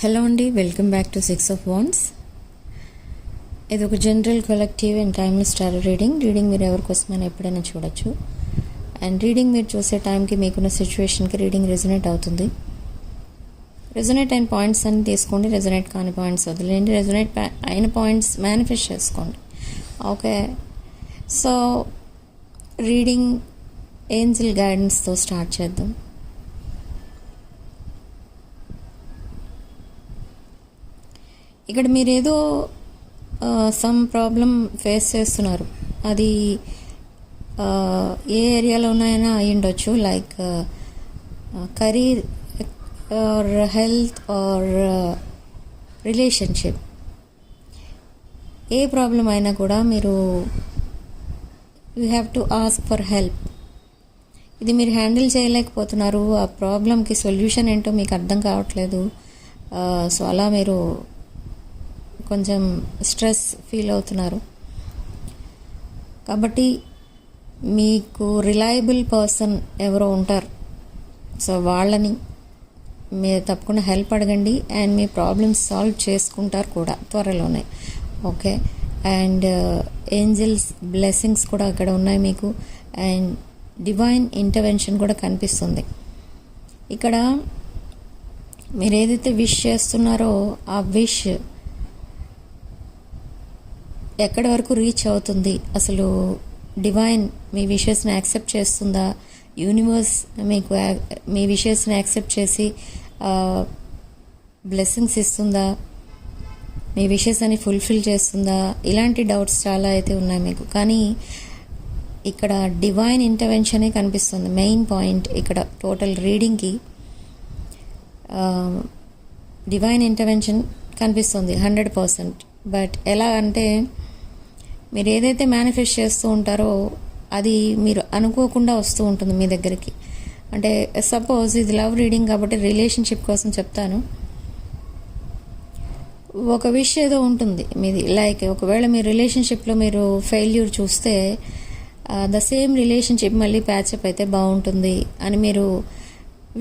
Hello అండి, welcome back to 6 of Wands. ఇది ఒక general collective and timeless tarot reading మీరు ఎవరికోసమైనా ఎప్పుడైనా చూడొచ్చు. అండ్ రీడింగ్ మీరు చూసే టైంకి మీకున్న సిచ్యువేషన్కి రీడింగ్ రెజొనేట్ అవుతుంది. రెజొనేట్ అయిన పాయింట్స్ అన్ని తీసుకోండి, రెజొనేట్ కాని పాయింట్స్ వదిలేండి. రెజొనేట్ అయిన పాయింట్స్ మేనిఫెస్ట్ చేసుకోండి. ఓకే, సో రీడింగ్ ఏంజెల్ గైడెన్స్తో స్టార్ట్ చేద్దాం. ఇక్కడ మీరేదో సమ్ ప్రాబ్లం ఫేస్ చేస్తున్నారు. అది ఏ ఏరియాలో ఉన్నాయైనా అయి ఉండొచ్చు, like career or health or relationship. ఏ ప్రాబ్లం అయినా కూడా మీరు you have to ask for help. ఇది మీరు హ్యాండిల్ చేయలేకపోతున్నారు, ఆ ప్రాబ్లంకి సొల్యూషన్ ఏంటో మీకు అర్థం కావట్లేదు. సో అలా మీరు కొంచెం స్ట్రెస్ ఫీల్ అవుతున్నారు. కాబట్టి మీకు రిలయబుల్ పర్సన్ ఎవరో ఉంటారు, సో వాళ్ళని మీరు తప్పకుండా హెల్ప్ అడగండి. అండ్ మీ ప్రాబ్లమ్స్ సాల్వ్ చేసుకుంటారు కూడా త్వరలోనే. ఓకే, అండ్ ఏంజల్స్ బ్లెస్సింగ్స్ కూడా అక్కడ ఉన్నాయి మీకు. అండ్ డివైన్ ఇంటర్వెన్షన్ కూడా కనిపిస్తుంది. ఇక్కడ మీరు ఏదైతే విష్ చేస్తున్నారో ఆ విష్ ఎక్కడి వరకు రీచ్ అవుతుంది, అసలు డివైన్ మీ విషెస్ని యాక్సెప్ట్ చేస్తుందా, యూనివర్స్ మీకు మీ విషెస్ని యాక్సెప్ట్ చేసి బ్లెస్సింగ్స్ ఇస్తుందా, మీ విషెస్ అని ఫుల్ఫిల్ చేస్తుందా, ఇలాంటి డౌట్స్ చాలా అయితే ఉన్నాయి మీకు. కానీ ఇక్కడ డివైన్ ఇంటర్వెన్షనే కనిపిస్తుంది మెయిన్ పాయింట్. ఇక్కడ టోటల్ రీడింగ్కి డివైన్ ఇంటర్వెన్షన్ కనిపిస్తుంది 100%. బట్ ఎలా అంటే, మీరు ఏదైతే మేనిఫెస్ట్ చేస్తూ ఉంటారో అది మీరు అనుకోకుండా వస్తూ ఉంటుంది మీ దగ్గరికి. అంటే సపోజ్ ఇది లవ్ రీడింగ్ కాబట్టి రిలేషన్షిప్ కోసం చెప్తాను. ఒక విష్ ఏదో ఉంటుంది మీది, లైక్ ఒకవేళ మీ రిలేషన్షిప్లో మీరు ఫెయిల్యూర్ చూస్తే ద సేమ్ రిలేషన్షిప్ మళ్ళీ ప్యాచప్ అయితే బాగుంటుంది అని మీరు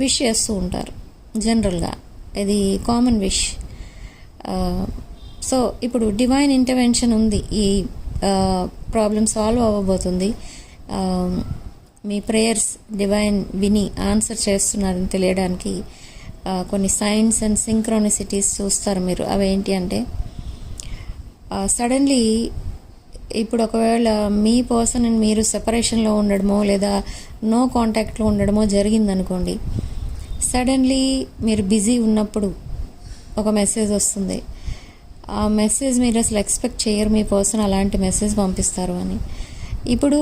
విష్ చేస్తూ ఉంటారు జనరల్గా. ఇది కామన్ విష్. సో ఇప్పుడు డివైన్ ఇంటర్వెన్షన్ ఉంది, ఈ ప్రాబ్లం సాల్వ్ అవ్వబోతుంది. మీ ప్రేయర్స్ డివైన్ విని ఆన్సర్ చేస్తున్నారని తెలియడానికి కొన్ని సైన్స్ అండ్ సింక్రోనిసిటీస్ చూస్తారు మీరు. అవేంటి అంటే, సడన్లీ ఇప్పుడు ఒకవేళ మీ పర్సన్ అండ్ మీరు సెపరేషన్లో ఉండడమో లేదా నో కాంటాక్ట్లో ఉండడమో జరిగిందనుకోండి, సడన్లీ మీరు బిజీ ఉన్నప్పుడు ఒక మెసేజ్ వస్తుంది. ఆ మెసేజ్ మీరు అసలు ఎక్స్పెక్ట్ చేయరు, మీ పర్సన్ అలాంటి మెసేజ్ పంపిస్తారు అని. ఇప్పుడు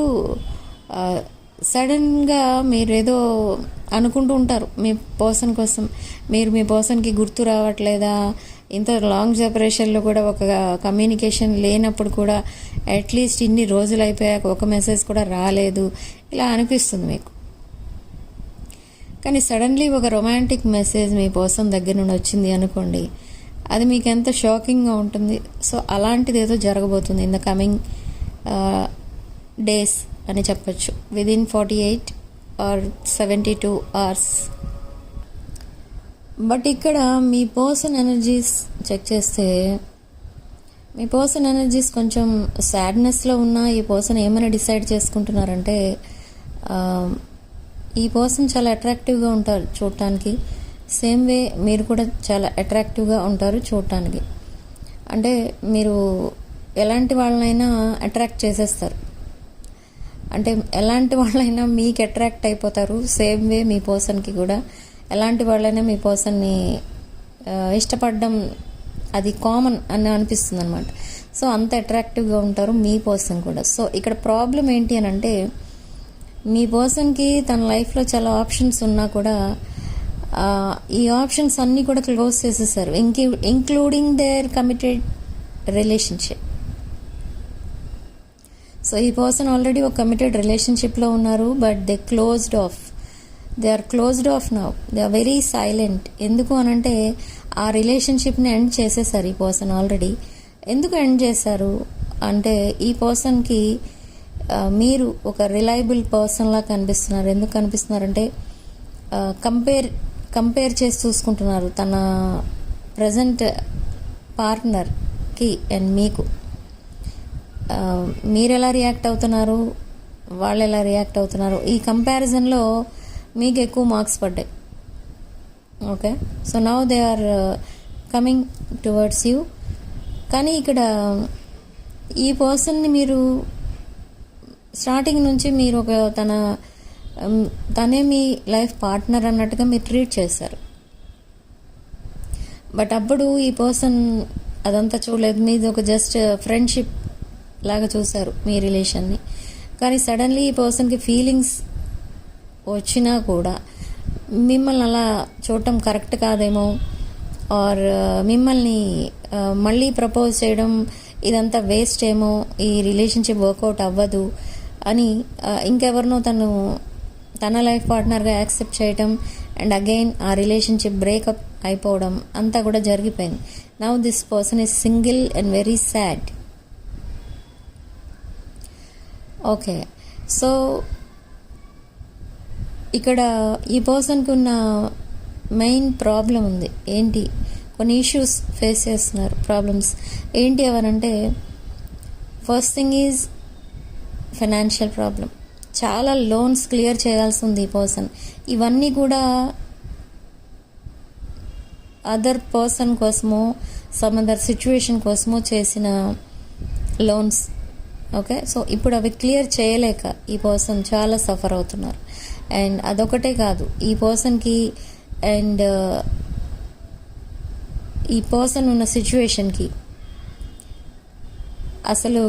సడన్గా మీరు ఏదో అనుకుంటూ ఉంటారు మీ పర్సన్ కోసం, మీరు మీ పర్సన్కి గుర్తు రావట్లేదా, ఇంత లాంగ్ సెపరేషన్లో కూడా ఒక కమ్యూనికేషన్ లేనప్పుడు కూడా అట్లీస్ట్ ఇన్ని రోజులు అయిపోయాక ఒక మెసేజ్ కూడా రాలేదు, ఇలా అనిపిస్తుంది మీకు. కానీ సడన్లీ ఒక రొమాంటిక్ మెసేజ్ మీ పర్సన్ దగ్గర నుండి వచ్చింది అనుకోండి, అది మీకు ఎంత షాకింగ్గా ఉంటుంది. సో అలాంటిది ఏదో జరగబోతుంది ఇన్ ద కమింగ్ డేస్ అని చెప్పచ్చు, విదిన్ 48 or 72 hours. బట్ ఇక్కడ మీ పర్సన్ ఎనర్జీస్ చెక్ చేస్తే, మీ పర్సన్ ఎనర్జీస్ కొంచెం సాడ్నెస్లో ఉన్న ఈ పర్సన్ ఏమైనా డిసైడ్ చేసుకుంటున్నారంటే, ఈ పర్సన్ చాలా అట్రాక్టివ్గా ఉంటారు చూడటానికి. సేమ్ వే మీరు కూడా చాలా అట్రాక్టివ్గా ఉంటారు చూడటానికి. అంటే మీరు ఎలాంటి వాళ్ళనైనా అట్రాక్ట్ చేసేస్తారు, అంటే ఎలాంటి వాళ్ళైనా మీకు అట్రాక్ట్ అయిపోతారు. సేమ్ వే మీ పర్సన్కి కూడా ఎలాంటి వాళ్ళైనా మీ పర్సన్ని ఇష్టపడడం అది కామన్ అని అనిపిస్తుంది అనమాట. సో అంత అట్రాక్టివ్గా ఉంటారు మీ పర్సన్ కూడా. సో ఇక్కడ ప్రాబ్లం ఏంటి అని అంటే, మీ పర్సన్కి తన లైఫ్లో చాలా ఆప్షన్స్ ఉన్నా కూడా ఈ ఆప్షన్స్ అన్నీ కూడా క్లోజ్ చేసేసారు, including their committed relationship. So ఈ పర్సన్ ఆల్రెడీ ఒక కమిటెడ్ రిలేషన్షిప్లో ఉన్నారు, but they are closed off now. They are very silent. ఎందుకు అనంటే, ఆ రిలేషన్షిప్ని ఎండ్ చేసేసారు ఈ పర్సన్ ఆల్రెడీ. ఎందుకు ఎండ్ చేశారు అంటే, ఈ పర్సన్కి మీరు ఒక రిలయబుల్ పర్సన్లా కనిపిస్తున్నారు. ఎందుకు కనిపిస్తున్నారంటే, కంపేర్ చేసి చూసుకుంటున్నారు తన ప్రజెంట్ పార్ట్నర్కి అండ్ మీకు మీరు ఎలా రియాక్ట్ అవుతున్నారు, వాళ్ళు ఎలా రియాక్ట్ అవుతున్నారు, ఈ కంపారిజన్లో మీకు ఎక్కువ మార్క్స్ పడ్డాయి. Okay, so now they are coming towards you. కానీ ఇక్కడ ఈ పర్సన్ని మీరు స్టార్టింగ్ నుంచి మీరు ఒక తనే మీ లైఫ్ పార్ట్నర్ అన్నట్టుగా మీరు ట్రీట్ చేశారు. బట్ అప్పుడు ఈ పర్సన్ అదంతా చూడలేదు, మీది ఒక జస్ట్ ఫ్రెండ్షిప్ లాగా చూశారు మీ రిలేషన్ని. కానీ సడన్లీ ఈ పర్సన్కి ఫీలింగ్స్ వచ్చినా కూడా మిమ్మల్ని అలా చూడటం కరెక్ట్ కాదేమో, ఆర్ మిమ్మల్ని మళ్ళీ ప్రపోజ్ చేయడం ఇదంతా వేస్ట్ ఏమో, ఈ రిలేషన్షిప్ వర్కౌట్ అవ్వదు అని ఇంకెవరినో తన లైఫ్ పార్ట్నర్గా యాక్సెప్ట్ చేయటం అండ్ అగైన్ ఆ రిలేషన్షిప్ బ్రేకప్ అయిపోవడం అంతా కూడా జరిగిపోయింది. Now this person is single and very sad. Okay, so ఇక్కడ ఈ పర్సన్కి ఉన్న మెయిన్ ప్రాబ్లం ఉంది. ఏంటి, కొన్ని ఇష్యూస్ ఫేస్ చేస్తున్నారు. ప్రాబ్లమ్స్ ఏంటి ఎవరంటే, first thing is financial problem. చాలా లోన్స్ క్లియర్ చేయాల్సి ఉంది ఈ పర్సన్. ఇవన్నీ కూడా అదర్ పర్సన్ కోసమో సమ్ అదర్ సిచ్యువేషన్ కోసమో చేసిన లోన్స్. ఓకే, సో ఇప్పుడు అవి క్లియర్ చేయలేక ఈ పర్సన్ చాలా సఫర్ అవుతున్నారు. అండ్ అదొకటే కాదు, ఈ పర్సన్కి అండ్ ఈ పర్సన్ ఉన్న సిచ్యువేషన్కి అసలు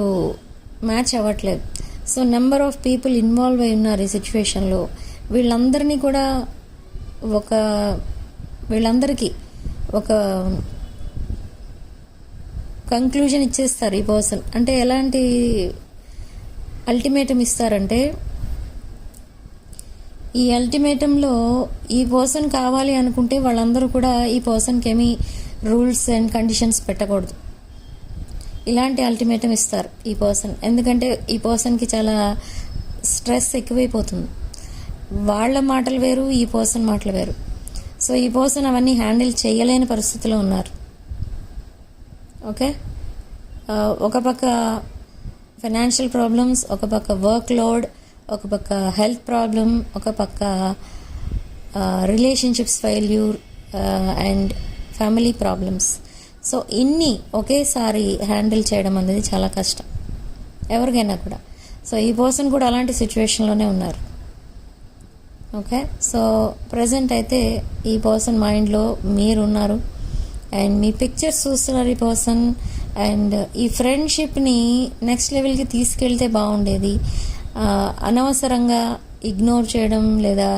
మ్యాచ్ అవ్వట్లేదు. So number of people involve అయి ఉన్నారు ఈ సిచ్యువేషన్లో. వీళ్ళందరికీ ఒక కంక్లూజన్ ఇచ్చేస్తారు ఈ పర్సన్. అంటే ఎలాంటి అల్టిమేటం ఇస్తారంటే, ఈ అల్టిమేటంలో ఈ పర్సన్ కావాలి అనుకుంటే వాళ్ళందరూ కూడా ఈ పర్సన్కి ఏమీ రూల్స్ అండ్ కండిషన్స్ పెట్టకూడదు. ఇలాంటి అల్టిమేటం ఇస్తారు ఈ పర్సన్. ఎందుకంటే ఈ పర్సన్కి చాలా స్ట్రెస్ ఎక్కువైపోతుంది. వాళ్ళ మాటలు వేరు, ఈ పర్సన్ మాటలు వేరు. సో ఈ పర్సన్ అవన్నీ హ్యాండిల్ చేయలేని పరిస్థితిలో ఉన్నారు. ఓకే, ఒక పక్క ఫైనాన్షియల్ ప్రాబ్లమ్స్, ఒక పక్క వర్క్ లోడ్, ఒక పక్క హెల్త్ ప్రాబ్లం, ఒక పక్క relationships failure and family problems. So ఇన్ని ఒకేసారి హ్యాండిల్ చేయడం అనేది చాలా కష్టం ఎవరికైనా కూడా. సో ఈ పర్సన్ కూడా అలాంటి సిచ్యువేషన్లోనే ఉన్నారు. ఓకే, సో ప్రజెంట్ అయితే ఈ పర్సన్ మైండ్లో మీరున్నారు అండ్ మీ పిక్చర్స్ చూస్తున్నారు ఈ పర్సన్. అండ్ ఈ ఫ్రెండ్షిప్ని నెక్స్ట్ లెవెల్కి తీసుకెళ్తే బాగుండేది. అనవసరంగా ఇగ్నోర్ చేయడం లేదా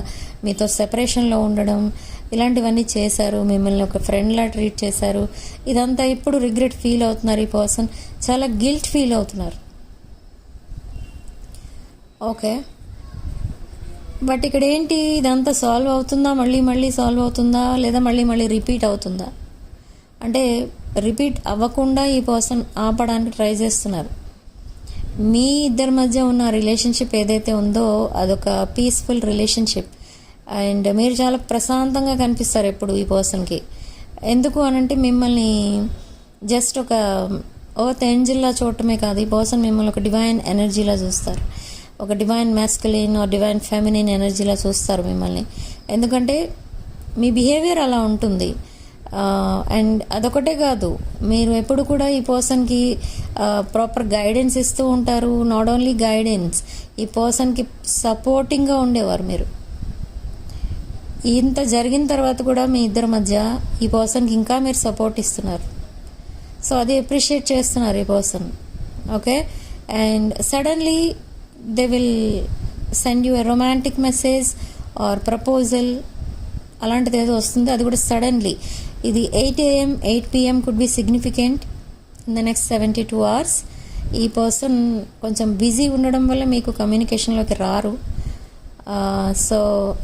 మీతో సెపరేషన్లో ఉండడం ఇలాంటివన్నీ చేశారు. మిమ్మల్ని ఒక ఫ్రెండ్లా ట్రీట్ చేశారు. ఇదంతా ఇప్పుడు రిగ్రెట్ ఫీల్ అవుతున్నారు ఈ పర్సన్. చాలా గిల్ట్ ఫీల్ అవుతున్నారు. ఓకే, బట్ ఇక్కడ ఏంటి, ఇదంతా సాల్వ్ అవుతుందా, మళ్ళీ సాల్వ్ అవుతుందా, లేదా మళ్ళీ రిపీట్ అవుతుందా అంటే, రిపీట్ అవ్వకుండా ఈ పర్సన్ ఆపడానికి ట్రై చేస్తున్నారు. మీ ఇద్దరి మధ్య ఉన్న రిలేషన్షిప్ ఏదైతే ఉందో అదొక పీస్ఫుల్ రిలేషన్షిప్. అండ్ మీరు చాలా ప్రశాంతంగా కనిపిస్తారు ఎప్పుడు ఈ పర్సన్కి. ఎందుకు అనంటే, మిమ్మల్ని జస్ట్ ఒక ఎర్త్ ఏంజిల్లా చూడటమే కాదు, ఈ పర్సన్ మిమ్మల్ని ఒక డివైన్ ఎనర్జీలా చూస్తారు. ఒక divine masculine or divine feminine ఎనర్జీలా చూస్తారు మిమ్మల్ని. ఎందుకంటే మీ బిహేవియర్ అలా ఉంటుంది. అండ్ అదొకటే కాదు, మీరు ఎప్పుడు కూడా ఈ పర్సన్కి ప్రాపర్ గైడెన్స్ ఇస్తూ ఉంటారు. నాట్ ఓన్లీ గైడెన్స్, ఈ పర్సన్కి సపోర్టింగ్గా ఉండేవారు మీరు. ఇంత జరిగిన తర్వాత కూడా మీ ఇద్దరి మధ్య ఈ పర్సన్కి ఇంకా మీరు సపోర్ట్ ఇస్తున్నారు. సో అది అప్రిషియేట్ చేస్తున్నారు ఈ person. Okay, and suddenly they will send you a romantic message or proposal అలాంటిది ఏదో వస్తుంది. అది కూడా సడన్లీ. ఇది 8 AM 8 PM could be significant in the next 72 hours. ఈ పర్సన్ కొంచెం బిజీ ఉండడం వల్ల మీకు కమ్యూనికేషన్లోకి రారు. సో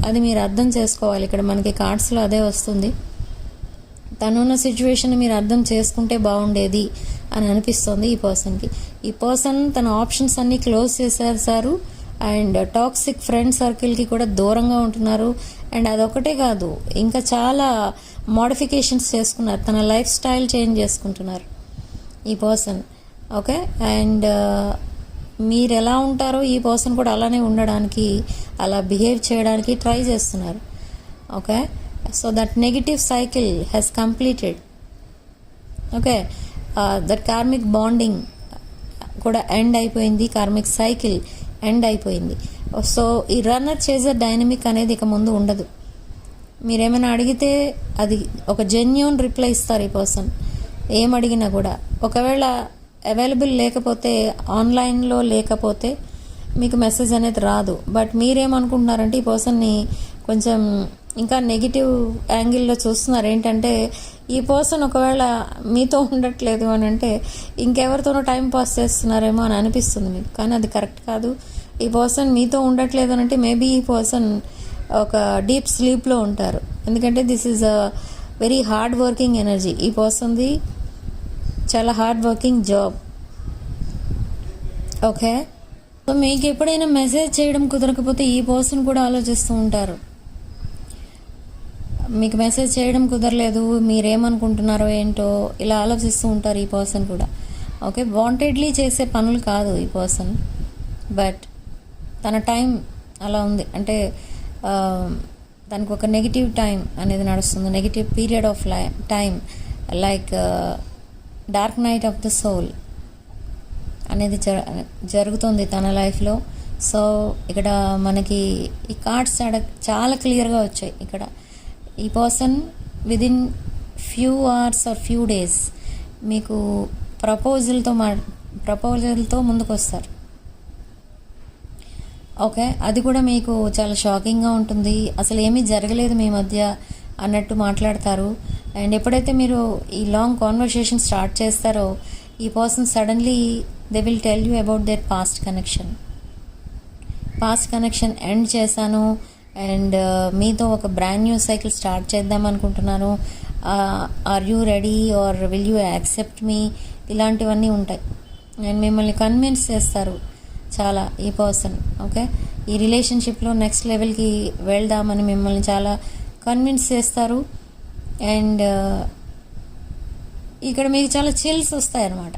అది మీరు అర్థం చేసుకోవాలి. ఇక్కడ మనకి కార్డ్స్లో అదే వస్తుంది. తనున్న సిచ్యువేషన్ మీరు అర్థం చేసుకుంటే బాగుండేది అని అనిపిస్తుంది ఈ పర్సన్కి. ఈ పర్సన్ తన ఆప్షన్స్ అన్నీ క్లోజ్ చేసేసారు అండ్ టాక్సిక్ ఫ్రెండ్ సర్కిల్కి కూడా దూరంగా ఉంటున్నారు. అండ్ అదొకటే కాదు, ఇంకా చాలా మోడిఫికేషన్స్ చేసుకున్నారు, తన లైఫ్ స్టైల్ చేంజ్ చేసుకుంటున్నారు ఈ పర్సన్. ఓకే, అండ్ మీరు ఎలా ఉంటారో ఈ పర్సన్ కూడా అలానే ఉండడానికి, అలా బిహేవ్ చేయడానికి ట్రై చేస్తున్నారు. Okay, so that negative cycle has completed. Okay, that karmic bonding కూడా ఎండ్ అయిపోయింది, కార్మిక్ సైకిల్ ఎండ్ అయిపోయింది. సో ఈ రన్నర్ చేజర్ డైనమిక్ అనేది ఇక ముందు ఉండదు. మీరేమైనా అడిగితే అది ఒక జెన్యూన్ రిప్లై ఇస్తారు ఈ పర్సన్, ఏం అడిగినా కూడా. ఒకవేళ అవైలబుల్ లేకపోతే, ఆన్లైన్లో లేకపోతే మీకు మెసేజ్ అనేది రాదు. బట్ మీరేమనుకుంటున్నారంటే ఈ పర్సన్ని కొంచెం ఇంకా నెగిటివ్ యాంగిల్లో చూస్తున్నారు. ఏంటంటే ఈ పర్సన్ ఒకవేళ మీతో ఉండట్లేదు అని అంటే ఇంకెవరితోనో టైం పాస్ చేస్తున్నారేమో అని అనిపిస్తుంది మీకు, కానీ అది కరెక్ట్ కాదు. ఈ పర్సన్ మీతో ఉండట్లేదు అని అంటే మేబీ ఈ పర్సన్ ఒక డీప్ స్లీప్లో ఉంటారు. ఎందుకంటే this is a very hard working energy. ఈ పర్సన్ది చాలా hard working job. Okay, so మీకు ఎప్పుడైనా మెసేజ్ చేయడం కుదరకపోతే ఈ పర్సన్ కూడా ఆలోచిస్తూ ఉంటారు. మీకు మెసేజ్ చేయడం కుదరలేదు, మీరేమనుకుంటున్నారో ఏంటో ఇలా ఆలోచిస్తూ ఉంటారు ఈ పర్సన్ కూడా. ఓకే, వాంటెడ్లీ చేసే పనులు కాదు ఈ పర్సన్, బట్ తన టైం అలా ఉంది. అంటే దానికి ఒక నెగిటివ్ టైం అనేది నడుస్తుంది, negative period of time, like dark night of the soul అనేది జరుగుతుంది తన లైఫ్లో. సో ఇక్కడ మనకి ఈ కార్డ్స్ చాలా క్లియర్గా వచ్చాయి. ఇక్కడ ఈ person within few hours are few days మీకు ప్రపోజల్తో ముందుకు వస్తారు. ఓకే, అది కూడా మీకు చాలా షాకింగ్గా ఉంటుంది. అసలు ఏమీ జరగలేదు మీ మధ్య అన్నట్టు మాట్లాడతారు. అండ్ ఎప్పుడైతే మీరు ఈ లాంగ్ కాన్వర్సేషన్ స్టార్ట్ చేస్తారో ఈ person suddenly they will tell you about their past connection end చేశాను అండ్ మీతో ఒక బ్రాండ్ న్యూ సైకిల్ స్టార్ట్ చేద్దాం అనుకుంటున్నాను, are you ready or will you accept me, ఇలాంటివన్నీ ఉంటాయి. అండ్ మిమ్మల్ని కన్విన్స్ చేస్తారు చాలా ఈ పర్సన్. ఓకే, ఈ రిలేషన్షిప్లో నెక్స్ట్ లెవెల్కి వెళ్దామని మిమ్మల్ని చాలా కన్విన్స్ చేస్తారు. అండ్ ఇక్కడ మీకు చాలా చిల్స్ వస్తాయి అన్నమాట.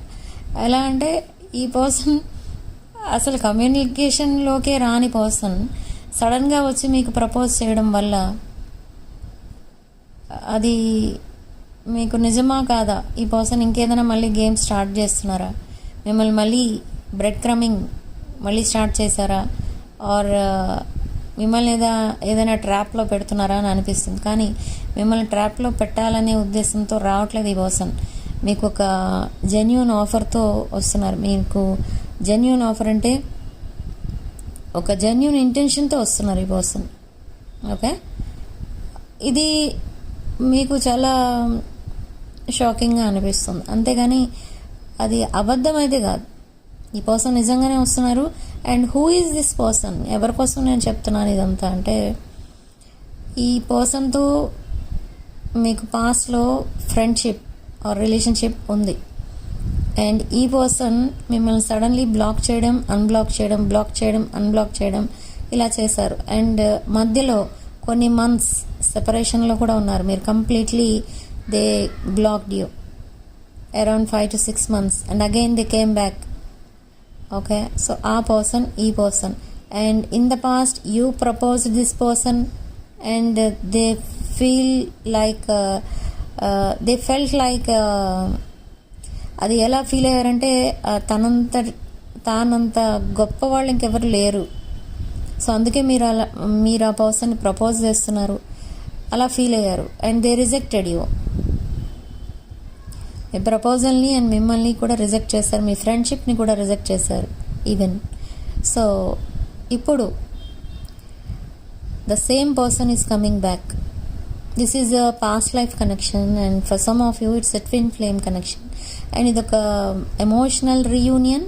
ఎలా అంటే ఈ పర్సన్ అసలు కమ్యూనికేషన్లోకే రాని పర్సన్ సడన్గా వచ్చి మీకు ప్రపోజ్ చేయడం వల్ల అది మీకు నిజమా కాదా, ఈ పర్సన్ ఇంకేదైనా మళ్ళీ గేమ్ స్టార్ట్ చేస్తున్నారా, మిమ్మల్ని మళ్ళీ బ్రెడ్ క్రమింగ్ మళ్ళీ స్టార్ట్ చేశారా, ఆర్ మిమ్మల్ని ఏదైనా ట్రాప్లో పెడుతున్నారా అని అనిపిస్తుంది. కానీ మిమ్మల్ని ట్రాప్లో పెట్టాలనే ఉద్దేశంతో రావట్లేదు ఈ పర్సన్. మీకు ఒక జెన్యూన్ ఆఫర్తో వస్తున్నారు. మీకు జెన్యూన్ ఆఫర్ అంటే ఒక జెన్యూన్ ఇంటెన్షన్తో వస్తున్నారు ఈ పర్సన్. ఓకే, ఇది మీకు చాలా షాకింగ్గా అనిపిస్తుంది, అంతేగాని అది అబద్ధం అయితే కాదు. ఈ పర్సన్ నిజంగానే వస్తున్నారు. And who is this person, ఎవరి కోసం నేను చెప్తున్నాను ఇదంతా అంటే, ఈ పర్సన్తో మీకు పాస్ట్లో ఫ్రెండ్షిప్ ఆర్ రిలేషన్షిప్ ఉంది. అండ్ ఈ పర్సన్ మిమ్మల్ని సడన్లీ బ్లాక్ చేయడం, అన్బ్లాక్ చేయడం, బ్లాక్ చేయడం, అన్బ్లాక్ చేయడం ఇలా చేశారు. అండ్ మధ్యలో కొన్ని మంత్స్ సెపరేషన్లో కూడా ఉన్నారు మీరు. Completely they blocked you around 5 to 6 months and again they came back. Okay, so ఆ పర్సన్ ఈ person, and in the past you proposed this person and they felt like అది ఎలా ఫీల్ అయ్యారంటే తానంత గొప్ప వాళ్ళు ఇంకెవరు లేరు. సో అందుకే మీరు ఆ పర్సన్ని ప్రపోజ్ చేస్తున్నారు అలా ఫీల్ అయ్యారు. అండ్ దే రిజెక్టెడ్ యూ, మీ ప్రపోజల్ని అండ్ మిమ్మల్ని కూడా రిజెక్ట్ చేశారు, మీ ఫ్రెండ్షిప్ని కూడా రిజెక్ట్ చేశారు ఈవెన్. సో ఇప్పుడు the same person is coming back. This is a past life connection and for some of you it's a twin flame connection. And ఇదొక emotional reunion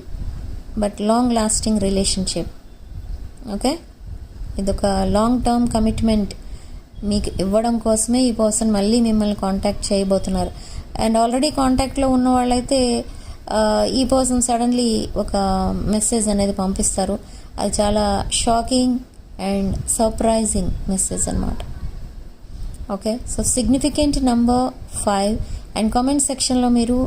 but long lasting relationship. Okay, ఇదొక long term commitment మీకు ఇవ్వడం కోసమే ఈ person మళ్ళీ మిమ్మల్ని contact చేయబోతున్నారు. And already కాంటాక్ట్లో ఉన్న వాళ్ళైతే ఈ పర్సన్ సడన్లీ ఒక మెసేజ్ అనేది పంపిస్తారు. అది చాలా షాకింగ్ అండ్ సర్ప్రైజింగ్ మెసేజ్ అన్నమాట. Okay, so significant number 5 and comment సెక్షన్లో మీరు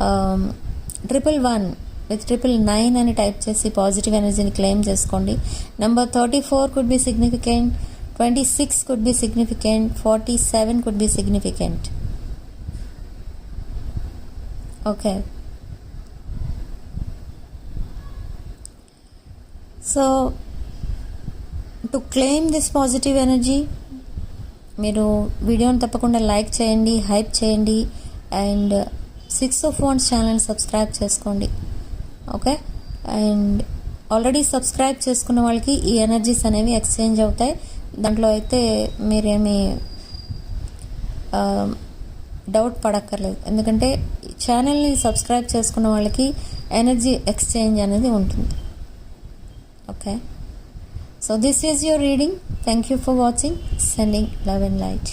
111 విత్ 999 అని టైప్ చేసి పాజిటివ్ ఎనర్జీని క్లెయిమ్ చేసుకోండి. Number 34 could be significant, 26 could be significant, 47 could be significant. Okay, so to claim this positive energy మీరు వీడియోని తప్పకుండా లైక్ చేయండి, హైప్ చేయండి అండ్ 6 of Wands ఛానల్ని సబ్స్క్రైబ్ చేసుకోండి. ఓకే, అండ్ ఆల్రెడీ సబ్స్క్రైబ్ చేసుకున్న వాళ్ళకి ఈ ఎనర్జీస్ అనేవి ఎక్స్చేంజ్ అవుతాయి. దాంట్లో అయితే మీరేమీ డౌట్ పడక్కర్లేదు, ఎందుకంటే ఛానల్ని సబ్స్క్రైబ్ చేసుకున్న వాళ్ళకి ఎనర్జీ ఎక్స్చేంజ్ అనేది ఉంటుంది. Okay, so this is your reading. Thank you for watching. Sending love and light.